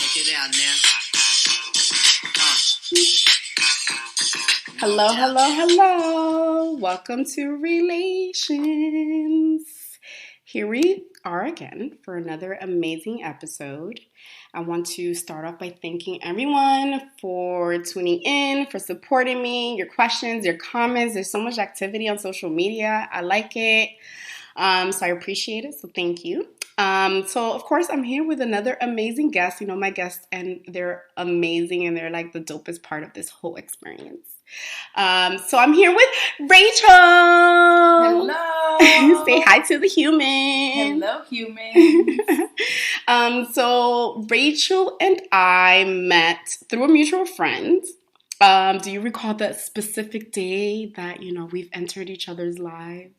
Check it out now. Hello, hello, hello. Welcome to Relations. Here we are again for another amazing episode. I want to start off by thanking everyone for tuning in, for supporting me, your questions, your comments. There's so much activity on social media. I like it. So I appreciate it. So thank you. So of course I'm here with another amazing guest. You know my guests, and they're amazing, and they're like the dopest part of this whole experience. So I'm here with Rachel. Hello. Say hi to the humans. Hello, humans. So Rachel and I met through a mutual friend. Do you recall the specific day that we've entered each other's lives?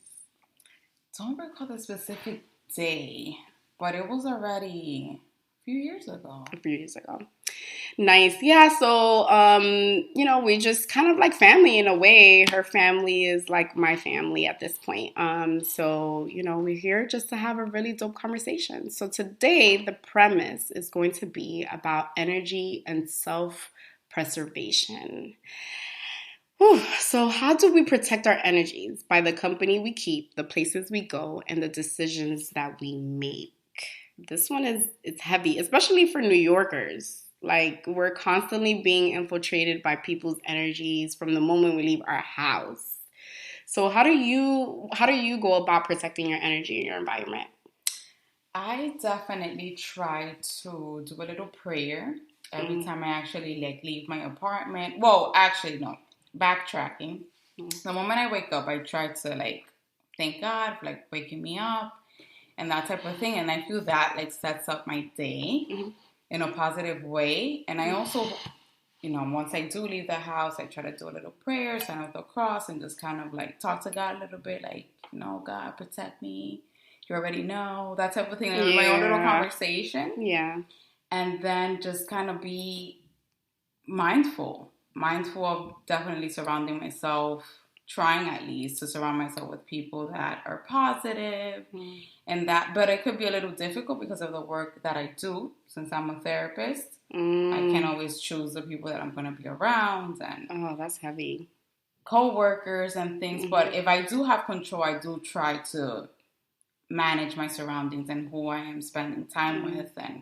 Don't recall the specific day, but it was already a few years ago. Nice. Yeah, so, we just kind of like family in a way. Her family is like my family at this point. So, we're here just to have a really dope conversation. So today, the premise is going to be about energy and self-preservation. So how do we protect our energies? By the company we keep, the places we go, and the decisions that we make. This one it's heavy, especially for New Yorkers. Like, we're constantly being infiltrated by people's energies from the moment we leave our house. So how do you go about protecting your energy and your environment? I definitely try to do a little prayer every time I actually leave my apartment. Well, actually no. Backtracking. The moment I wake up, I try to thank God for waking me up and that type of thing, and I feel that sets up my day in a positive way. And I also, once I do leave the house, I try to do a little prayer, sign out the cross, and just kind of talk to God a little bit, God protect me. You already know, that type of thing. Yeah. My own little conversation. Yeah. And then just kind of be mindful of definitely surrounding myself, trying at least to surround myself with people that are positive and that, but it could be a little difficult because of the work that I do, since I'm a therapist. I can't always choose the people that I'm going to be around, and that's heavy. Co-workers and things, but if I do have control, I do try to manage my surroundings and who I am spending time with, and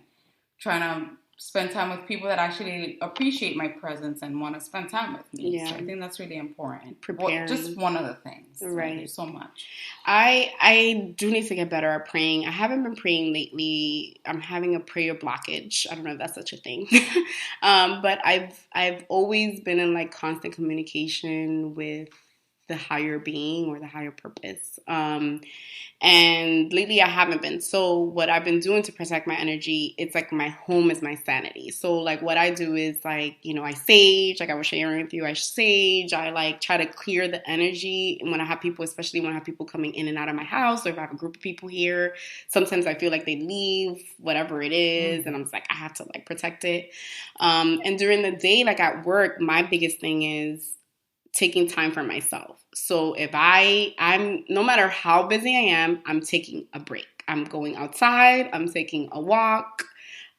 trying to spend time with people that actually appreciate my presence and want to spend time with me. Yeah. So I think that's really important. Just one of the things. Right. There's so much. I do need to get better at praying. I haven't been praying lately. I'm having a prayer blockage. I don't know if that's such a thing. But I've always been in constant communication with the higher being or the higher purpose. And lately I haven't been. So what I've been doing to protect my energy, it's my home is my sanity. So what I do is I sage, I was sharing with you, I sage, I try to clear the energy. And when I have people, especially when I have people coming in and out of my house, or if I have a group of people here, sometimes I feel like they leave, whatever it is. And I'm just I have to protect it. And during the day, at work, my biggest thing is taking time for myself. So if I'm no matter how busy I am, I'm taking a break. I'm going outside, I'm taking a walk.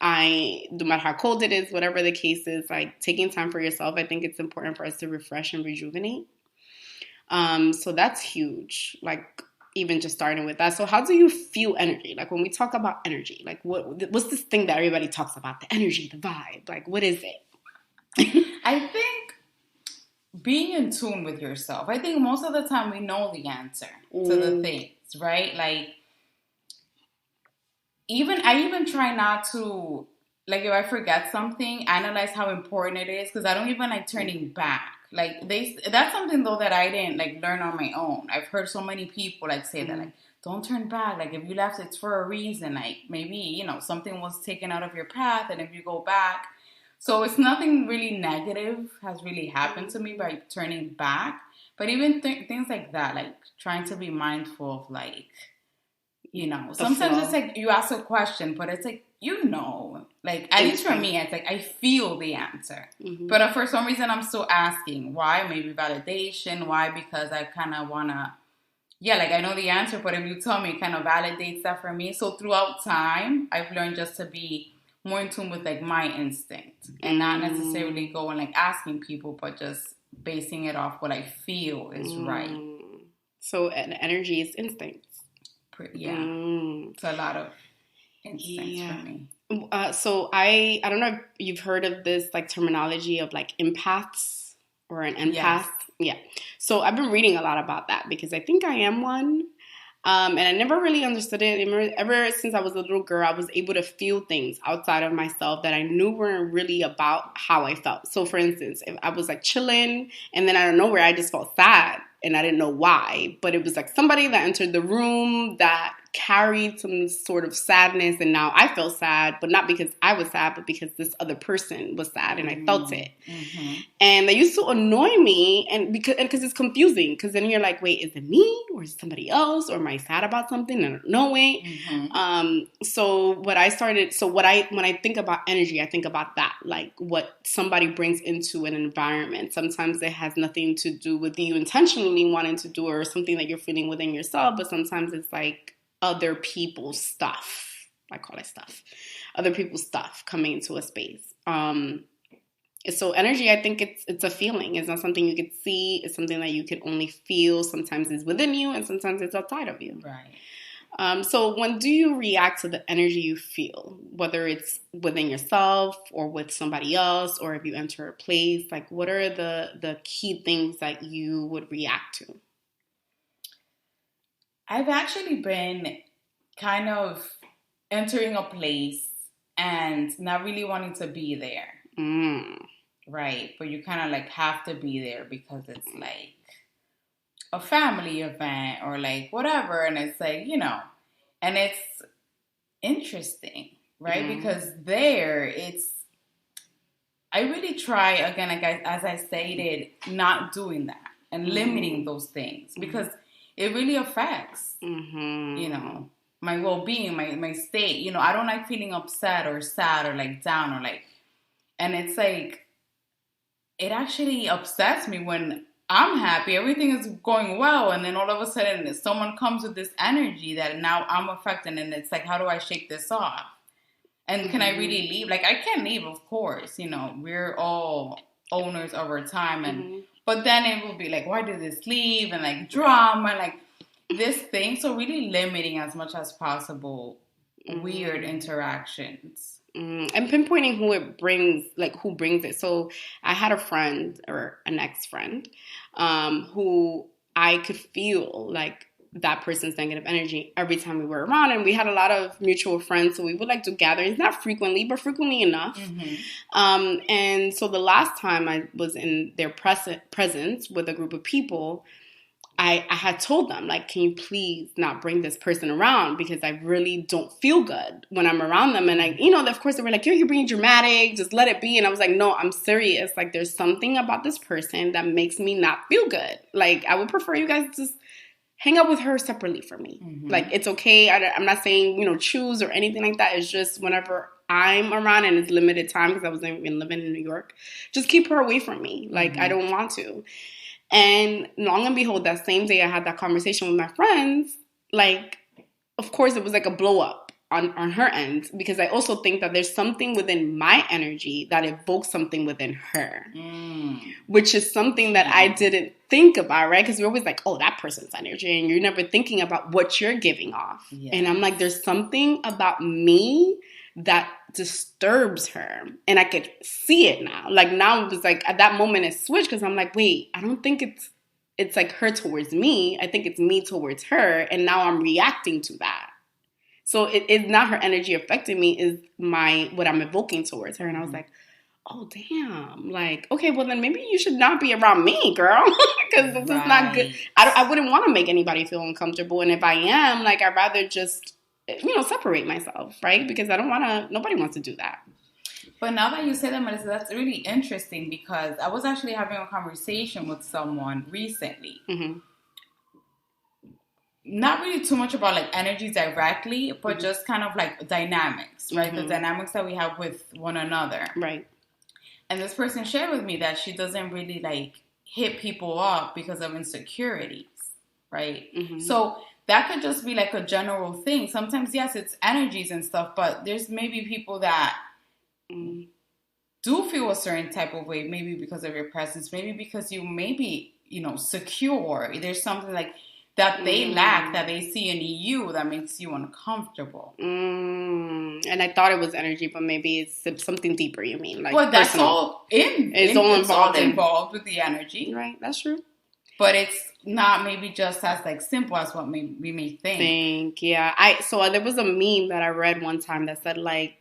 No matter how cold it is, whatever the case is, taking time for yourself, I think it's important for us to refresh and rejuvenate. So that's huge. Even just starting with that. So how do you feel energy? When we talk about energy, what's this thing that everybody talks about? The energy, the vibe. What is it? I think being in tune with yourself. I think most of the time we know the answer to the things, right? I even try not to, if I forget something, analyze how important it is, because I don't even turning back. That's something though that I didn't learn on my own. I've heard so many people say that don't turn back. If you left, it's for a reason. Maybe something was taken out of your path, and if you go back. So it's nothing really negative has really happened to me by turning back. But even things like that, trying to be mindful of sometimes it's you ask a question, but it's at least for me, it's I feel the answer. But for some reason, I'm still asking why. Maybe validation. Why? Because I kind of want to, I know the answer, but if you tell me, it kind of validates that for me. So throughout time, I've learned just to be more in tune with like my instinct and not necessarily going like asking people, but just basing it off what I feel is right. So energy is instincts. Yeah. It's a lot of instincts for me. So I don't know if you've heard of this like terminology of like empaths or an empath. Yes. Yeah. So I've been reading a lot about that because I think I am one. And I never really understood it. Ever since I was a little girl, I was able to feel things outside of myself that I knew weren't really about how I felt. So for instance, if I was like chilling and then out of nowhere, I just felt sad and I didn't know why, but it was like somebody that entered the room that carried some sort of sadness, and now I felt sad, but not because I was sad, but because this other person was sad and I felt it. And they used to annoy me, and because it's confusing, because then you're like, wait, is it me or is it somebody else, or am I sad about something and I don't know it? So when I think about energy, I think about that, like what somebody brings into an environment. Sometimes it has nothing to do with you intentionally wanting to do or something that you're feeling within yourself, but sometimes it's like other people's stuff. I call it stuff. Other people's stuff coming into a space. So energy, I think it's a feeling. It's not something you can see. It's something that you can only feel. Sometimes it's within you and sometimes it's outside of you. Right. So when do you react to the energy you feel, whether it's within yourself or with somebody else, or if you enter a place, like what are the key things that you would react to? I've actually been kind of entering a place and not really wanting to be there. Right. But you kind of like have to be there because it's like a family event or like whatever. And it's like, and it's interesting, right? Because I really try, again, like as I stated, not doing that and limiting those things because it really affects, my well-being, my state. I don't like feeling upset or sad or like down or like, and it's like, it actually upsets me when I'm happy, everything is going well, and then all of a sudden someone comes with this energy that now I'm affected, and it's like, how do I shake this off? And can I really leave? Like, I can't leave, of course. We're all owners of our time, and but then it will be like, why did this leave? And like drama, like this thing. So really limiting as much as possible weird interactions. And pinpointing who brings it. So I had a friend or an ex-friend who I could feel like that person's negative energy every time we were around. And we had a lot of mutual friends, so we would like do gatherings, not frequently, but frequently enough. And so the last time I was in their presence with a group of people, I had told them, like, can you please not bring this person around because I really don't feel good when I'm around them. And of course they were like, you're being dramatic, just let it be. And I was like, no, I'm serious. Like, there's something about this person that makes me not feel good. Like, I would prefer you guys just hang out with her separately from me. Like, it's okay. I'm not saying, choose or anything like that. It's just whenever I'm around and it's limited time because I wasn't even living in New York, just keep her away from me. Like, I don't want to. And long and behold, that same day I had that conversation with my friends, like, of course it was like a blow up on her end, because I also think that there's something within my energy that evokes something within her, which is something that I didn't think about, right? Because we're always like, oh, that person's energy, and you're never thinking about what you're giving off. Yes. And I'm like, there's something about me that disturbs her, and I could see it now. Like, now it was like at that moment it switched, because I'm like, wait, I don't think it's like her towards me. I think it's me towards her, and now I'm reacting to that. So it's not her energy affecting me, is what I'm evoking towards her. And I was like, oh damn, like, okay, well then maybe you should not be around me, girl, because this is not good. I wouldn't want to make anybody feel uncomfortable, and if I am, like, I'd rather just separate myself, right? Because nobody wants to do that. But now that you say that, Melissa, that's really interesting, because I was actually having a conversation with someone recently. Not really too much about like energy directly, but just kind of like dynamics, right? The dynamics that we have with one another. Right. And this person shared with me that she doesn't really like hit people up because of insecurities, right? So that could just be like a general thing. Sometimes, yes, it's energies and stuff, but there's maybe people that do feel a certain type of way, maybe because of your presence, maybe because you may be, secure. There's something like that they lack, that they see in you that makes you uncomfortable. And I thought it was energy, but maybe it's something deeper, you mean? Like, well, that's all it's all involved with the energy. Right, that's true. But it's not maybe just as like simple as what we may think. Yeah. So there was a meme that I read one time that said like,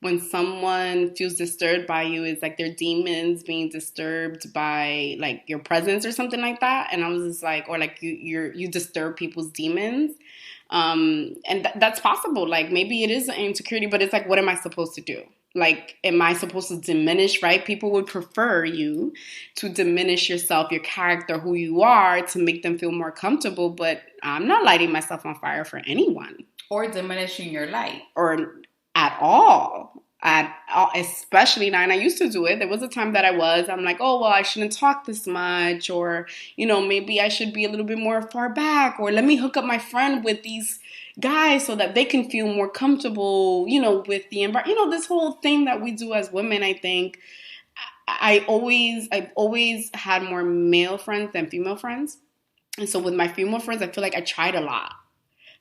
when someone feels disturbed by you, it's like their demons being disturbed by like your presence or something like that. And I was just like, or like you disturb people's demons. And that's possible. Like maybe it is an insecurity, but it's like, what am I supposed to do? Like, am I supposed to diminish, right? People would prefer you to diminish yourself, your character, who you are, to make them feel more comfortable. But I'm not lighting myself on fire for anyone. Or diminishing your light. Or at all. Especially now, and I used to do it. There was a time that I'm like, oh, well, I shouldn't talk this much. Or, maybe I should be a little bit more far back. Or let me hook up my friend with these guys so that they can feel more comfortable, with the environment. This whole thing that we do as women, I think. I've always had more male friends than female friends. And so with my female friends, I feel like I tried a lot.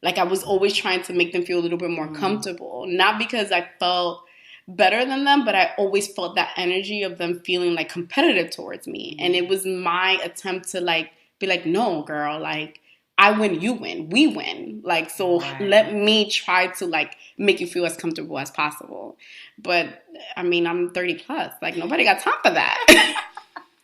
Like I was always trying to make them feel a little bit more comfortable. Not because I felt better than them, but I always felt that energy of them feeling like competitive towards me. And it was my attempt to like be like, no, girl, like I win, you win, we win. Like, so let me try to like make you feel as comfortable as possible. But I mean, I'm 30 plus. Like nobody got time for that.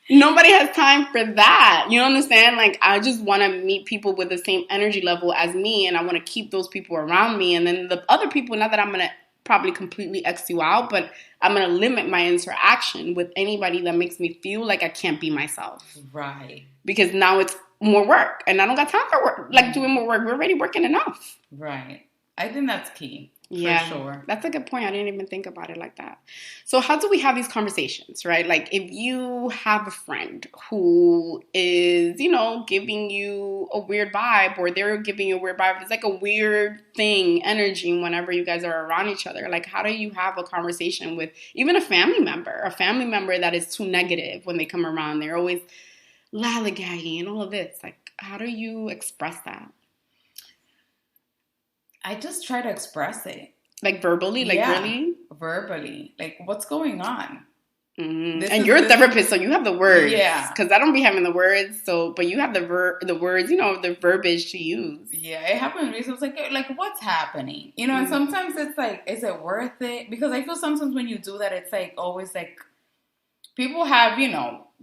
Nobody has time for that. You understand? Like, I just want to meet people with the same energy level as me, and I want to keep those people around me. And then the other people, not that I'm going to probably completely X you out, but I'm going to limit my interaction with anybody that makes me feel like I can't be myself. Right. Because now it's more work, and I don't got time for work. Like, doing more work. We're already working enough. Right. I think that's key. Yeah, for sure. That's a good point. I didn't even think about it like that. So how do we have these conversations, right? Like if you have a friend who is, giving you a weird vibe, or they're giving you a weird vibe, it's like a weird thing, energy whenever you guys are around each other. Like how do you have a conversation with even a family member that is too negative when they come around? They're always lollygagging and all of this. Like how do you express that? I just try to express it. Like verbally? Like really? Verbally. Like, what's going on? Mm-hmm. And you're a therapist, so you have the words. Yeah. Because I don't be having the words, but you have the words, the verbiage to use. Yeah, it happened to me. So it's like, what's happening? And sometimes it's like, is it worth it? Because I feel sometimes when you do that, it's like always like, people have,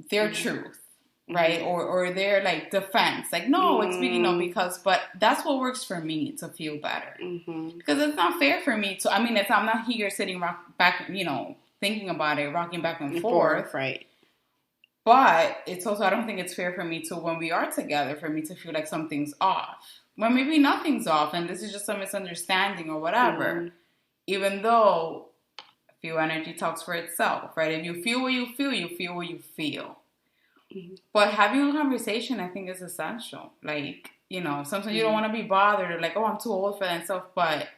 their truth. Right? Or their like defense. Like, no, it's really because, but that's what works for me to feel better. Because it's not fair for me to, I'm not here sitting back, thinking about it, rocking back and forth. Right. But it's also, I don't think it's fair for me to, when we are together, for me to feel like something's off. Well, maybe nothing's off and this is just a misunderstanding or whatever. Even though I feel energy talks for itself, right? If you feel what you feel, you feel what you feel. But having a conversation, I think, is essential. Like, sometimes you don't want to be bothered or like, oh, I'm too old for that and stuff, but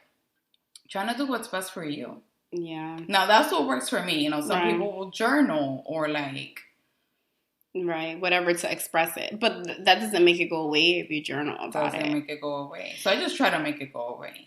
trying to do what's best for you. Yeah. Now, that's what works for me. Some people will journal or like... Right, whatever to express it. But that doesn't make it go away if you journal about it. Doesn't make it go away. So I just try to make it go away.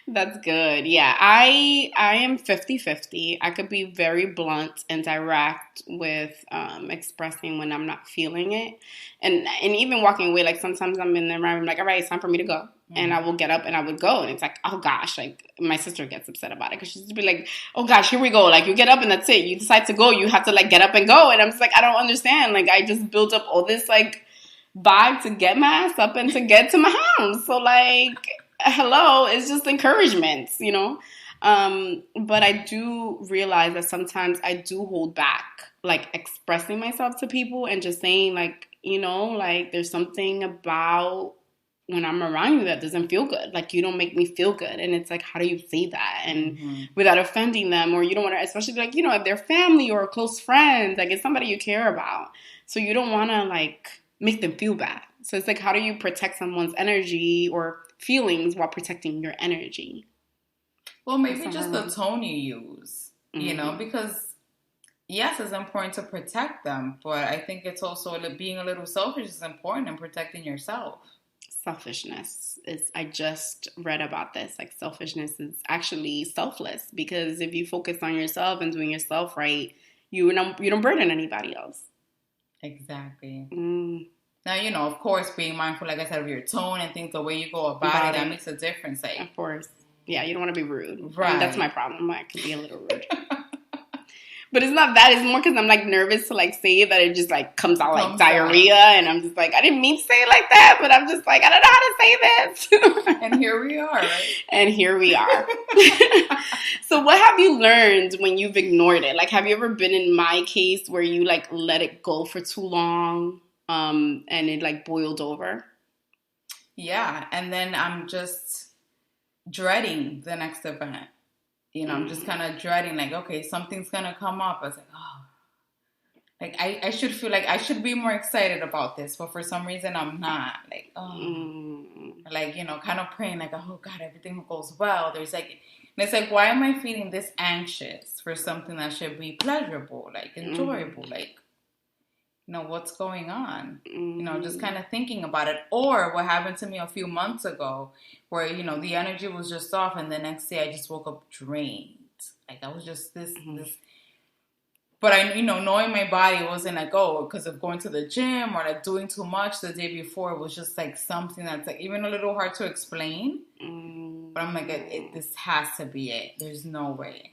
That's good. Yeah, I am 50-50. I could be very blunt and direct with expressing when I'm not feeling it. And even walking away, like sometimes I'm in the environment, I'm like, all right, it's time for me to go. And I will get up and I would go. And it's like, oh gosh, like my sister gets upset about it. Because she's just be like, oh gosh, here we go. Like you get up and that's it. You decide to go. You have to like get up and go. And I'm just like, I don't understand. Like I just built up all this like vibe to get my ass up and to get to my house. So like, hello, it's just encouragement, But I do realize that sometimes I do hold back, like expressing myself to people and just saying like, like there's something about when I'm around you that doesn't feel good. Like you don't make me feel good. And it's like, how do you say that? And without offending them, or you don't want to, especially like, if they're family or close friends, like it's somebody you care about. So you don't want to like make them feel bad. So it's like, how do you protect someone's energy or feelings while protecting your energy? Well, maybe just the tone you use, you know, because yes, it's important to protect them, but I think it's also being a little selfish is important in protecting yourself. Selfishness is, I just read about this, like selfishness is actually selfless, because if you focus on yourself and doing yourself right, you don't burden anybody else. Exactly. Now, you know, of course, being mindful, like I said, of your tone and things, the way you go about it, that makes a difference. Like, of course. Yeah, you don't want to be rude. Right. That's my problem. I could be a little rude. But it's not that. It's more because I'm, like, nervous to, like, say it that it just, like, comes out like diarrhea. And I'm just like, I didn't mean to say it like that. But I'm just like, I don't know how to say this. And here we are, right? And here we are. So what have you learned when you've ignored it? Like, have you ever been in my case where you, like, let it go for too long and it, like, boiled over? Yeah. And then I'm just dreading the next event. You know, I'm just kind of dreading, like, okay, something's going to come up. I was like, oh. Like, I should feel like I should be more excited about this. But for some reason, I'm not. Like, oh. Like, you know, kind of praying, like, oh, God, everything goes well. There's, like, and it's like, why am I feeling this anxious for something that should be pleasurable, like, enjoyable? Like, you know, what's going on? You know, just kind of thinking about it. Or what happened to me a few months ago where, you know, the energy was just off and the next day I just woke up drained. Like, I was just this. But I, you know, knowing my body wasn't like, oh, because of going to the gym or like doing too much the day before. It was just like something that's like even a little hard to explain. But I'm like, this has to be it. There's no way.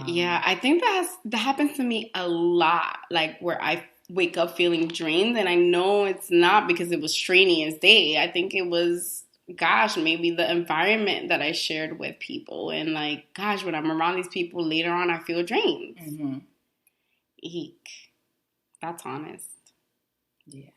Yeah, I think that happens to me a lot, like where I wake up feeling drained, and I know it's not because it was strenuous day. I think it was, gosh, maybe the environment that I shared with people, and like, gosh, when I'm around these people later on, I feel drained. Eek. That's honest. Yeah.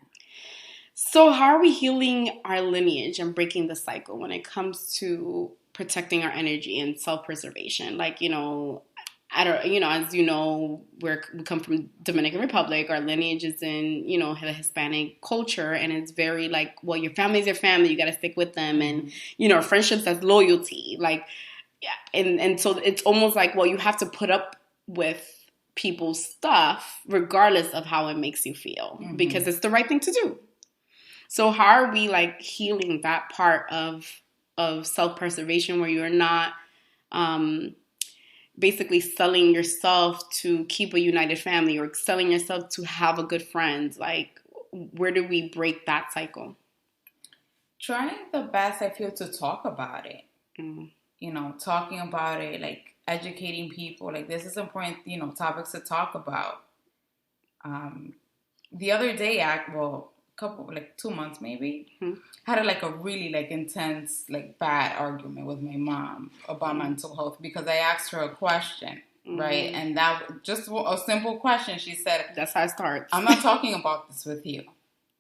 So how are we healing our lineage and breaking the cycle when it comes to protecting our energy and self-preservation? Like, you know, as you know, we come from Dominican Republic. Our lineage is in, you know, the Hispanic culture, and it's very like, well, your family's your family. You got to stick with them, and you know, friendships as loyalty. Like, yeah, and so it's almost like, well, you have to put up with people's stuff regardless of how it makes you feel because it's the right thing to do. So how are we like healing that part of self-preservation where you're not basically selling yourself to keep a united family or selling yourself to have a good friend? Like, where do we break that cycle? Trying the best, I feel, to talk about it. You know, talking about it, like educating people. Like, this is important, you know, topics to talk about. The other day, couple, like 2 months maybe, had a really like intense, like bad argument with my mom about mental health because I asked her a question, right? And that just a simple question. She said, that's how it starts. I'm not talking about this with you.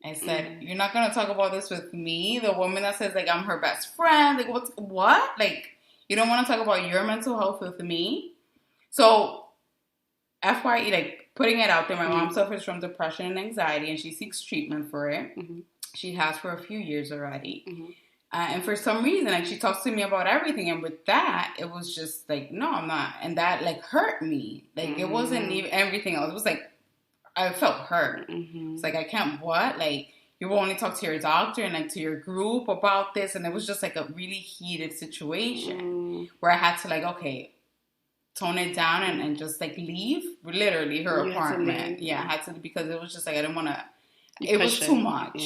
I said, you're not going to talk about this with me? The woman that says like I'm her best friend. Like what? Like, you don't want to talk about your mental health with me? So FYE, like, putting it out there, my mom suffers from depression and anxiety, and she seeks treatment for it. She has for a few years already. And for some reason, like, she talks to me about everything. And with that, it was just like, no, I'm not. And that, like, hurt me. Like, it wasn't even everything else. It was like, I felt hurt. It's like, I can't, what? Like, you will only talk to your doctor and, like, to your group about this. And it was just, like, a really heated situation where I had to, like, okay, tone it down and just like leave literally her apartment. I had to, because it was just like I didn't want to, it was too much.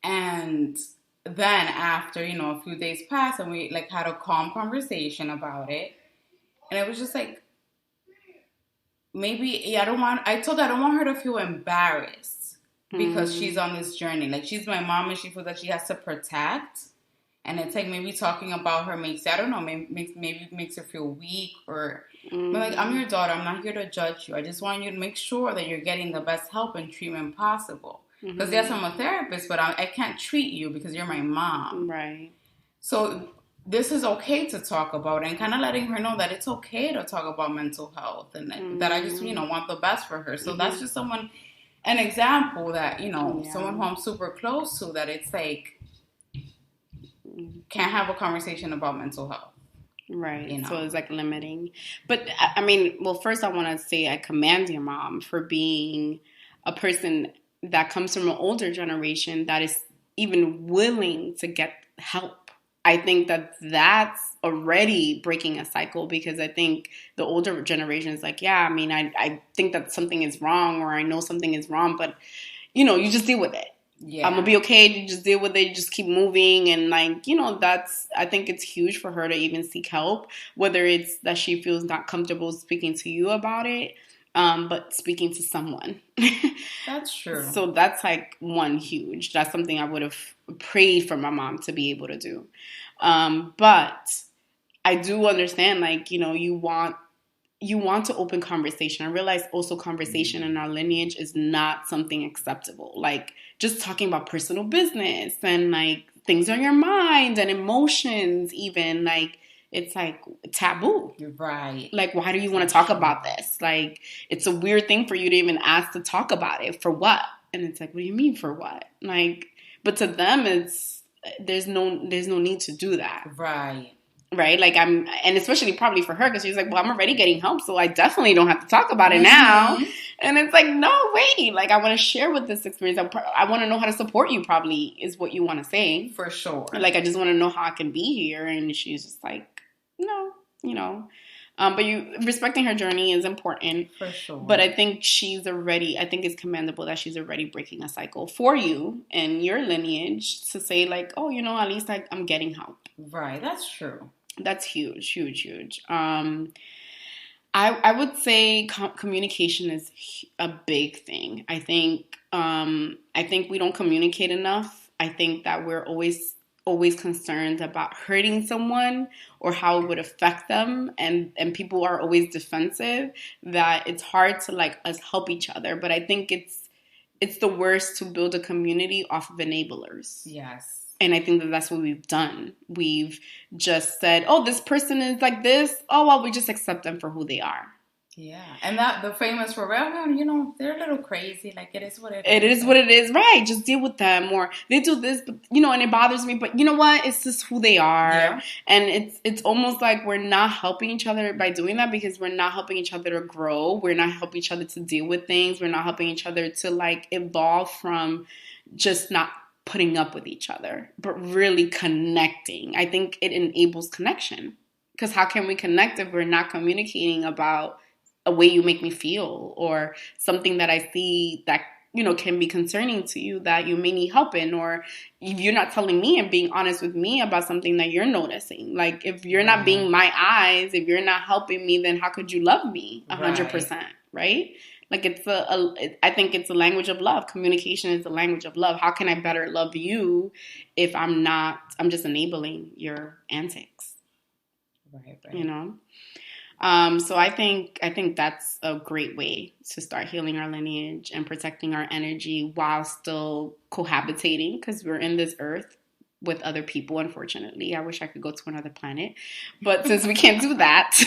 And then after, you know, a few days passed and we like had a calm conversation about it, and it was just like, maybe I told her I don't want her to feel embarrassed because she's on this journey. Like, she's my mom and she feels that she has to protect. And it's like maybe talking about her makes, I don't know, maybe makes her feel weak or, but like, I'm your daughter. I'm not here to judge you. I just want you to make sure that you're getting the best help and treatment possible. Because yes, I'm a therapist, but I can't treat you because you're my mom. Right. So this is okay to talk about, and kind of letting her know that it's okay to talk about mental health and that I just, you know, want the best for her. So that's just an example that, you know, someone who I'm super close to, that it's like, can't have a conversation about mental health. Right. You know? So it's like limiting. But I mean, well, first I want to say I commend your mom for being a person that comes from an older generation that is even willing to get help. I think that that's already breaking a cycle, because I think the older generation is like, yeah, I mean, I think that something is wrong, or I know something is wrong, but, you know, you just deal with it. Yeah. I'm going to be okay. You just deal with it. You just keep moving. And like, you know, I think it's huge for her to even seek help, whether it's that she feels not comfortable speaking to you about it, but speaking to someone. That's true. So that's like that's something I would have prayed for my mom to be able to do. But I do understand, like, you know, you want to open conversation. I realize also conversation in our lineage is not something acceptable. Like just talking about personal business and like things on your mind and emotions, even like it's like taboo. Right. Like, why do you want to talk about this? Like, it's a weird thing for you to even ask to talk about it. For what? And it's like, what do you mean for what? Like, but to them, there's no need to do that. Right. Right? Like and especially probably for her, because she's like, well, I'm already getting help, so I definitely don't have to talk about it now. And it's like, no, wait. Like, I want to share with this experience. I want to know how to support you, probably, is what you want to say. For sure. Like, I just want to know how I can be here. And she's just like, no, you know. But respecting her journey is important. For sure. But I think I think it's commendable that she's already breaking a cycle for you and your lineage to say like, oh, you know, at least I'm getting help. Right. That's true. That's huge, huge, huge. I would say communication is a big thing. I think we don't communicate enough. I think that we're always concerned about hurting someone or how it would affect them, and people are always defensive, that it's hard to like us help each other. But I think it's the worst to build a community off of enablers. Yes. And I think that that's what we've done. We've just said, oh, this person is like this. Oh, well, we just accept them for who they are. Yeah. And that the famous well, you know, they're a little crazy. Like, it is what it is. It is what it is. Right. Just deal with them. Or they do this, but, you know, and it bothers me. But you know what? It's just who they are. Yeah. And it's almost like we're not helping each other by doing that, because we're not helping each other to grow. We're not helping each other to deal with things. We're not helping each other to, like, evolve from just not putting up with each other, but really connecting. I think it enables connection, because how can we connect if we're not communicating about a way you make me feel, or something that I see that, you know, can be concerning to you that you may need help in, or if you're not telling me and being honest with me about something that you're noticing. Like, if you're not being my eyes, if you're not helping me, then how could you love me 100%, right? Like, I think it's a language of love. Communication is the language of love. How can I better love you if I'm just enabling your antics? Right. You know? So I think that's a great way to start healing our lineage and protecting our energy while still cohabitating, because we're in this earth with other people, unfortunately. I wish I could go to another planet, but since we can't do that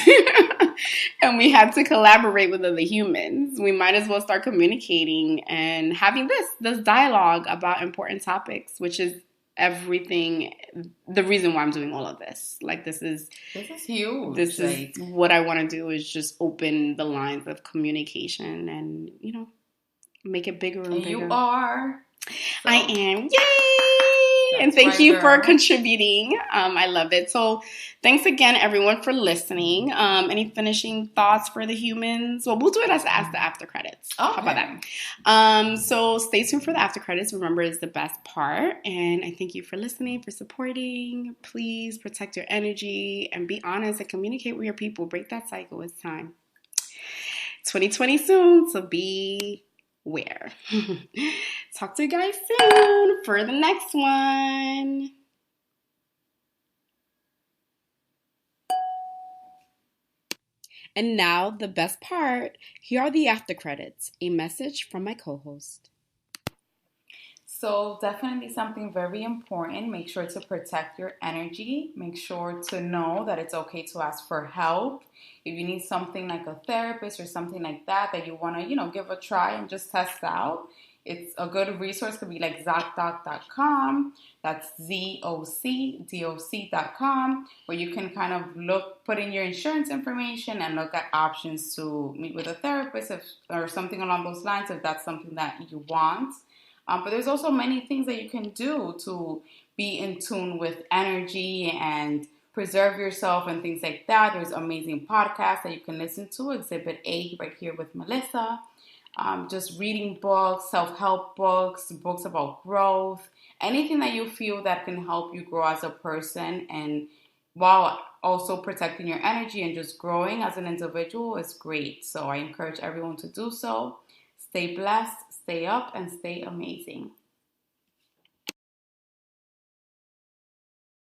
and we have to collaborate with other humans, we might as well start communicating and having this dialogue about important topics, which is everything, the reason why I'm doing all of this. Like, this is huge. This is what I want to do, is just open the lines of communication and, you know, make it bigger and bigger. You are. So. I am. Yay! And thank you for contributing. I love it. So thanks again, everyone, for listening. Any finishing thoughts for the humans? Well, we'll do it as the after credits. Okay. How about that? So stay tuned for the after credits. Remember, it's the best part. And I thank you for listening, for supporting. Please protect your energy and be honest and communicate with your people. Break that cycle. It's time. 2020 soon, so be aware. Talk to you guys soon for the next one. And now the best part. Here are the after credits. A message from my co-host. So definitely something very important. Make sure to protect your energy. Make sure to know that it's okay to ask for help. If you need something like a therapist or something like that you want to, give a try and just test out, it's a good resource. Could be like ZocDoc.com. That's ZocDoc.com, where you can kind of put in your insurance information and look at options to meet with a therapist or something along those lines if that's something that you want. But there's also many things that you can do to be in tune with energy and preserve yourself and things like that. There's amazing podcasts that you can listen to. Exhibit A right here with Melissa. Just reading books, self-help books, books about growth, anything that you feel that can help you grow as a person, and while also protecting your energy and just growing as an individual is great. So I encourage everyone to do so. Stay blessed, stay up, and stay amazing.